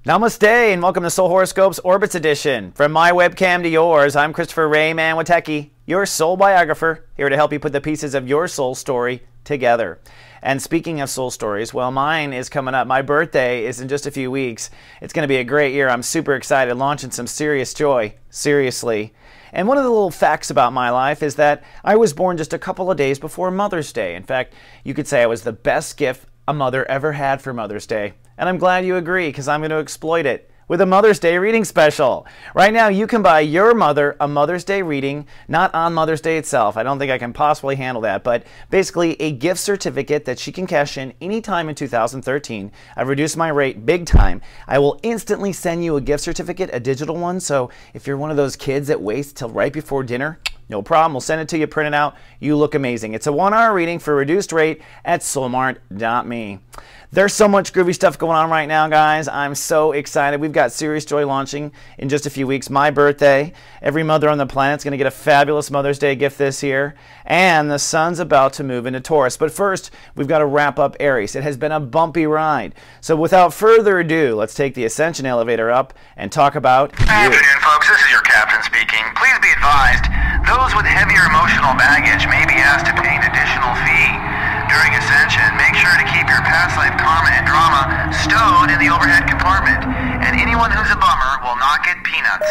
Namaste and welcome to Soul Horoscopes Orbits Edition. From my webcam to yours, I'm Christopher Rayman Witecki, your soul biographer, here to help you put the pieces of your soul story together. And speaking of soul stories, well, mine is coming up. My birthday is in just a few weeks. It's going to be a great year. I'm super excited, launching some serious joy, seriously. And one of the little facts about my life is that I was born just a couple of days before Mother's Day. In fact, you could say I was the best gift a mother ever had for Mother's Day. And I'm glad you agree, because I'm going to exploit it with a Mother's Day reading special. Right now, you can buy your mother a Mother's Day reading, not on Mother's Day itself. I don't think I can possibly handle that, but basically a gift certificate that she can cash in anytime in 2013. I've reduced my rate big time. I will instantly send you a gift certificate, a digital one, so if you're one of those kids that waits till right before dinner, no problem. We'll send it to you, print it out. You look amazing. It's a 1-hour reading for a reduced rate at soulmart.me. There's so much groovy stuff going on right now, guys. I'm so excited. We've got Serious Joy launching in just a few weeks. My birthday. Every mother on the planet's going to get a fabulous Mother's Day gift this year. And the sun's about to move into Taurus. But first, we've got to wrap up Aries. It has been a bumpy ride. So without further ado, let's take the Ascension elevator up and talk about Good afternoon, folks. This is your captain speaking. Please be advised, those with heavier emotional baggage may be asked to pay an additional fee. During Ascension, make sure to keep your past life karma and drama stowed in the overhead compartment, and anyone who's a bummer will not get peanuts.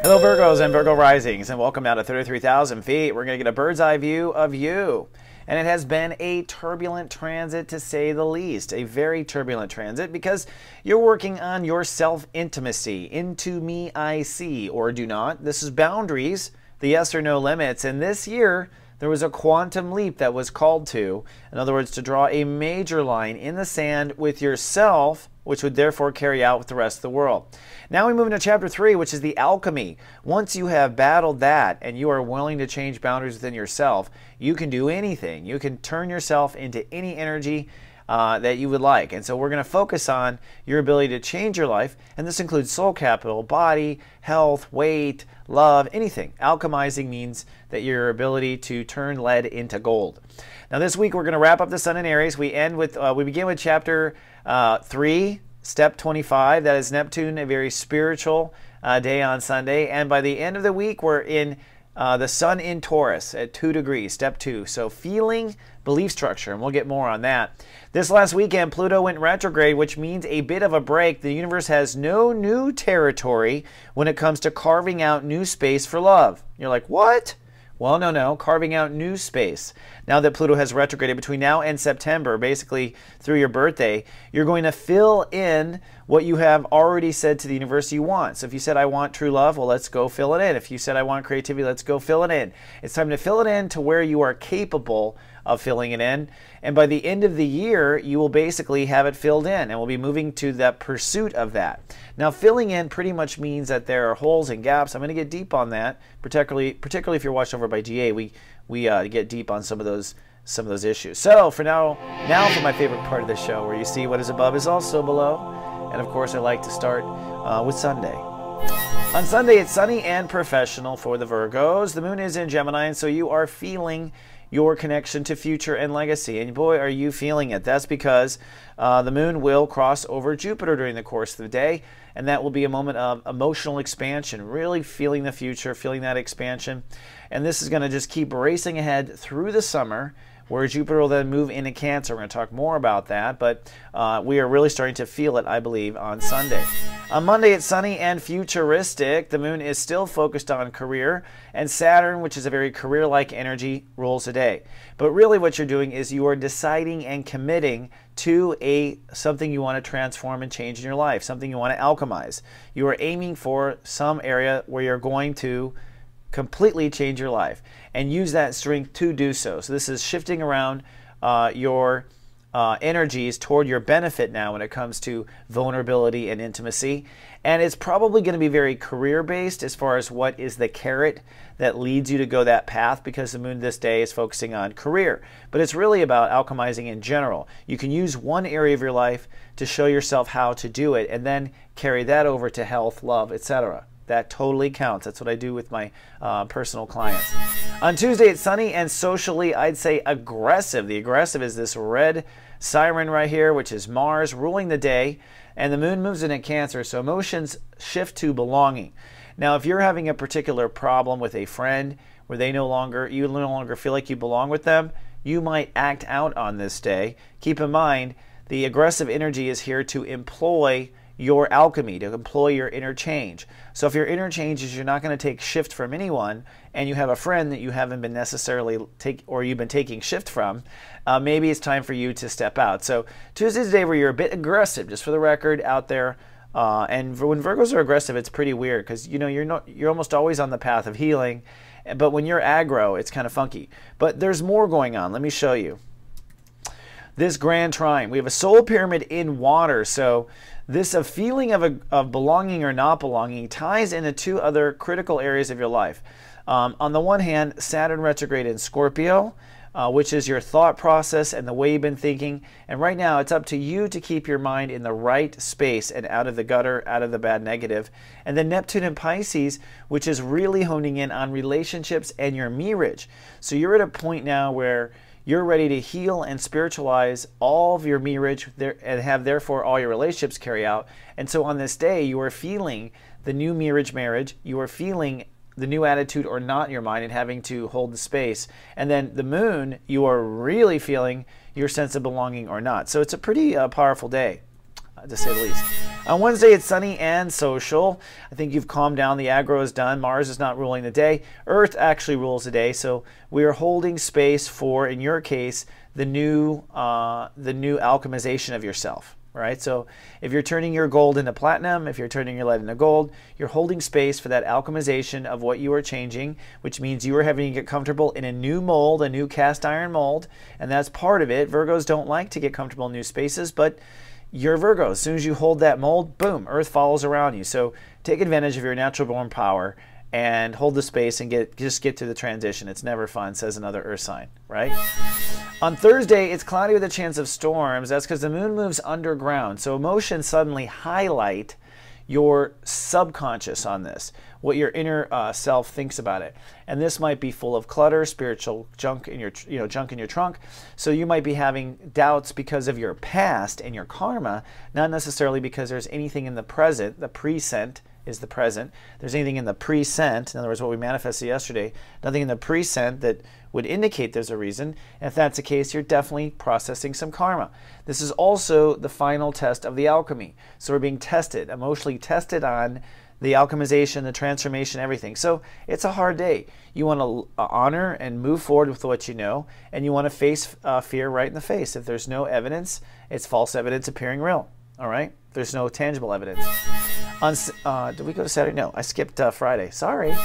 Hello Virgos and Virgo risings, and welcome down to 33,000 feet. We're going to get a bird's eye view of you. And it has been a turbulent transit, to say the least. A very turbulent transit, because you're working on your self-intimacy. Into me I see, or do not. This is boundaries, the yes or no limits. And this year, there was a quantum leap that was called to. In other words, to draw a major line in the sand with yourself, which would therefore carry out with the rest of the world. Now we move into chapter 3, which is the alchemy. Once you have battled that and you are willing to change boundaries within yourself, you can do anything. You can turn yourself into any energy that you would like. And so we're going to focus on your ability to change your life, and this includes soul capital, body, health, weight, love, anything. Alchemizing means that your ability to turn lead into gold. Now this week we're going to wrap up the Sun in Aries. We begin with chapter 3, step 25. That is Neptune, a very spiritual day on Sunday. And by the end of the week, we're in the Sun in Taurus at 2 degrees, step 2. So feeling, belief structure, and we'll get more on that. This last weekend, Pluto went retrograde, which means a bit of a break. The universe has no new territory when it comes to carving out new space for love. You're like, what? Well, no, carving out new space. Now that Pluto has retrograded between now and September, basically through your birthday, you're going to fill in what you have already said to the universe you want. So if you said, I want true love, well, let's go fill it in. If you said, I want creativity, let's go fill it in. It's time to fill it in to where you are capable of filling it in. And by the end of the year, you will basically have it filled in, and we'll be moving to that pursuit of that. Now, filling in pretty much means that there are holes and gaps. I'm going to get deep on that, particularly if you're watched over by GA. We get deep on some of those issues. So for now for my favorite part of the show, where you see what is above is also below. And of course, I like to start with Sunday. On Sunday, it's sunny and professional for the Virgos. The moon is in Gemini, and so you are feeling your connection to future and legacy. And boy, are you feeling it. That's because the moon will cross over Jupiter during the course of the day, and that will be a moment of emotional expansion, really feeling the future, feeling that expansion. And this is going to just keep racing ahead through the summer, where Jupiter will then move into Cancer. We're going to talk more about that, but we are really starting to feel it, I believe, on Sunday. On Monday, it's sunny and futuristic. The moon is still focused on career, and Saturn, which is a very career-like energy, rules the day. But really what you're doing is you are deciding and committing to something you want to transform and change in your life, something you want to alchemize. You are aiming for some area where you're going to completely change your life and use that strength to do so. So this is shifting around your energies toward your benefit now when it comes to vulnerability and intimacy. And it's probably going to be very career-based as far as what is the carrot that leads you to go that path, because the moon this day is focusing on career. But it's really about alchemizing in general. You can use one area of your life to show yourself how to do it, and then carry that over to health, love, etc. That totally counts. That's what I do with my personal clients. On Tuesday, it's sunny and socially, I'd say, aggressive. The aggressive is this red siren right here, which is Mars ruling the day. And the moon moves into Cancer, so emotions shift to belonging. Now, if you're having a particular problem with a friend where you no longer feel like you belong with them, you might act out on this day. Keep in mind, the aggressive energy is here to employ your alchemy, to employ your interchange. So if your interchange is you're not going to take shift from anyone, and you have a friend that you haven't been necessarily you've been taking shift from, maybe it's time for you to step out. So Tuesday's a day where you're a bit aggressive, just for the record, out there. And when Virgos are aggressive, it's pretty weird because you're almost always on the path of healing, but when you're aggro, it's kind of funky. But there's more going on. Let me show you. This grand trine, we have a soul pyramid in water, so this a feeling of belonging or not belonging ties into two other critical areas of your life. On the one hand, Saturn retrograde in Scorpio, which is your thought process and the way you've been thinking. And right now, it's up to you to keep your mind in the right space and out of the gutter, out of the bad negative. And then Neptune in Pisces, which is really honing in on relationships and your mirage. So you're at a point now where you're ready to heal and spiritualize all of your mirage and have therefore all your relationships carry out. And so on this day, you are feeling the new mirage marriage. You are feeling the new attitude or not in your mind and having to hold the space. And then the moon, you are really feeling your sense of belonging or not. So it's a pretty powerful day, to say the least. On Wednesday, it's sunny and social. I think you've calmed down. The aggro is done. Mars is not ruling the day. Earth actually rules the day. So we are holding space for, in your case, the new alchemization of yourself. Right? So if you're turning your gold into platinum, if you're turning your lead into gold, you're holding space for that alchemization of what you are changing, which means you are having to get comfortable in a new mold, a new cast iron mold, and that's part of it. Virgos don't like to get comfortable in new spaces, but you're Virgo. As soon as you hold that mold, boom, Earth follows around you. So take advantage of your natural born power and hold the space and just get to the transition. It's never fun, says another Earth sign, right? On Thursday, it's cloudy with a chance of storms. That's because the moon moves underground. So emotions suddenly highlight your subconscious on this, what your inner self thinks about it. And this might be full of clutter, spiritual junk in your junk in your trunk. So you might be having doubts because of your past and your karma, not necessarily because there's anything in the present. The present is the present. There's anything in the present, in other words, what we manifested yesterday, nothing in the present that would indicate there's a reason. And if that's the case, you're definitely processing some karma. This is also the final test of the alchemy. So we're being tested, emotionally tested on the alchemization, the transformation, everything. So it's a hard day. You want to honor and move forward with what you know, and you want to face fear right in the face. If there's no evidence, it's false evidence appearing real. All right? There's no tangible evidence. Did we go to Saturday? No, I skipped Friday. Sorry.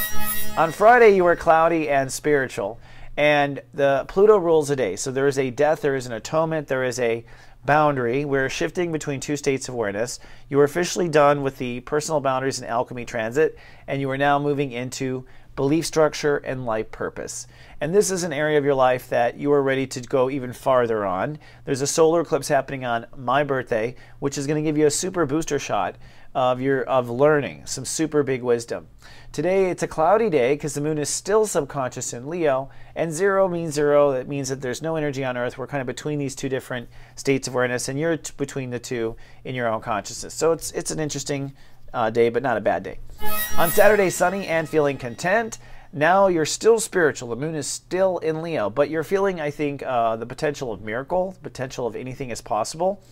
On Friday, you were cloudy and spiritual, and the Pluto rules the day. So there is a death, there is an atonement, there is a boundary. We're shifting between two states of awareness. You are officially done with the personal boundaries and alchemy transit, and you are now moving into belief structure and life purpose. And this is an area of your life that you are ready to go even farther on. There's a solar eclipse happening on my birthday, which is going to give you a super booster shot of learning, some super big wisdom. Today it's a cloudy day because the moon is still subconscious in Leo, and 0 means 0. That means that there's no energy on Earth. We're kind of between these two different states of awareness, and you're between the two in your own consciousness. So it's an interesting day, but not a bad day. On Saturday, sunny and feeling content. Now you're still spiritual. The moon is still in Leo, but you're feeling, I think, the potential of miracle, the potential of anything is possible.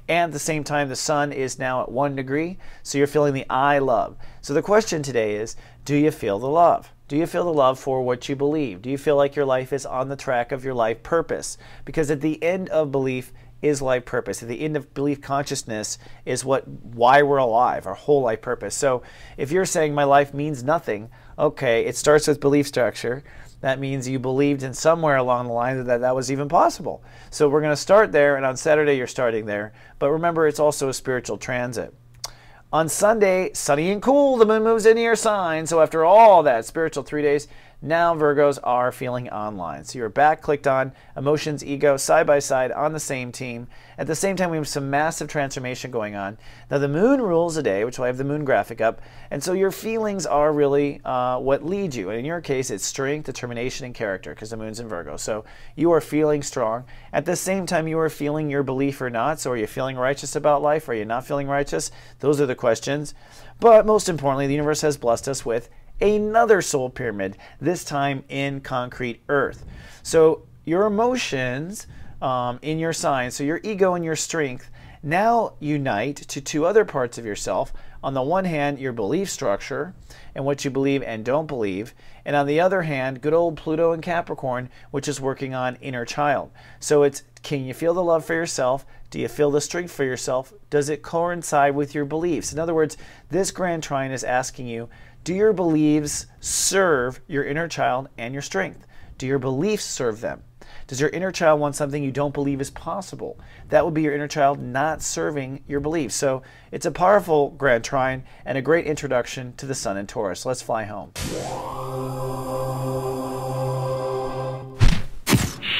And at the same time, the sun is now at 1 degree, so you're feeling the I love. So the question today is, do you feel the love? Do you feel the love for what you believe? Do you feel like your life is on the track of your life purpose? Because at the end of belief is life purpose. At the end of belief consciousness is why we're alive, our whole life purpose. So if you're saying my life means nothing, okay, it starts with belief structure. That means you believed in somewhere along the line that was even possible. So we're going to start there, and on Saturday you're starting there. But remember, it's also a spiritual transit. On Sunday, sunny and cool, the moon moves into your sign. So after all that spiritual 3 days, Now Virgos are feeling online. So you're back clicked on, emotions, ego, side by side on the same team. At the same time, we have some massive transformation going on. Now the moon rules the day, which will have the moon graphic up. And so your feelings are really what lead you. And in your case, it's strength, determination, and character, because the moon's in Virgo. So you are feeling strong. At the same time, you are feeling your belief or not. So are you feeling righteous about life? Are you not feeling righteous? Those are the questions. But most importantly, the universe has blessed us with another soul pyramid, this time in concrete earth. So your emotions in your sign, so your ego and your strength, now unite to two other parts of yourself. On the one hand, your belief structure and what you believe and don't believe. And on the other hand, good old Pluto and Capricorn, which is working on inner child. So it's, can you feel the love for yourself? Do you feel the strength for yourself? Does it coincide with your beliefs? In other words, this grand trine is asking you, do your beliefs serve your inner child and your strength? Do your beliefs serve them? Does your inner child want something you don't believe is possible? That would be your inner child not serving your beliefs. So it's a powerful grand trine and a great introduction to the sun in Taurus. Let's fly home.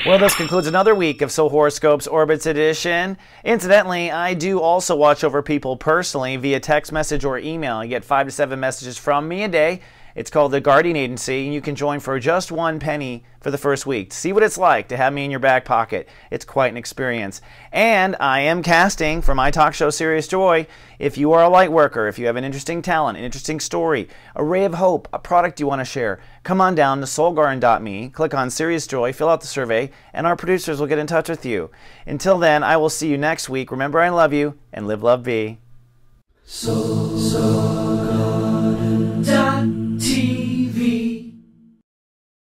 Well, this concludes another week of Soul Horoscopes Orbits Edition. Incidentally, I do also watch over people personally via text message or email. You get 5 to 7 messages from me a day. It's called the Guardian Agency, and you can join for just 1 penny for the first week to see what it's like to have me in your back pocket. It's quite an experience. And I am casting for my talk show, Serious Joy. If you are a light worker, if you have an interesting talent, an interesting story, a ray of hope, a product you want to share, come on down to soulgarden.me, click on Serious Joy, fill out the survey, and our producers will get in touch with you. Until then, I will see you next week. Remember, I love you, and live, love, be. So.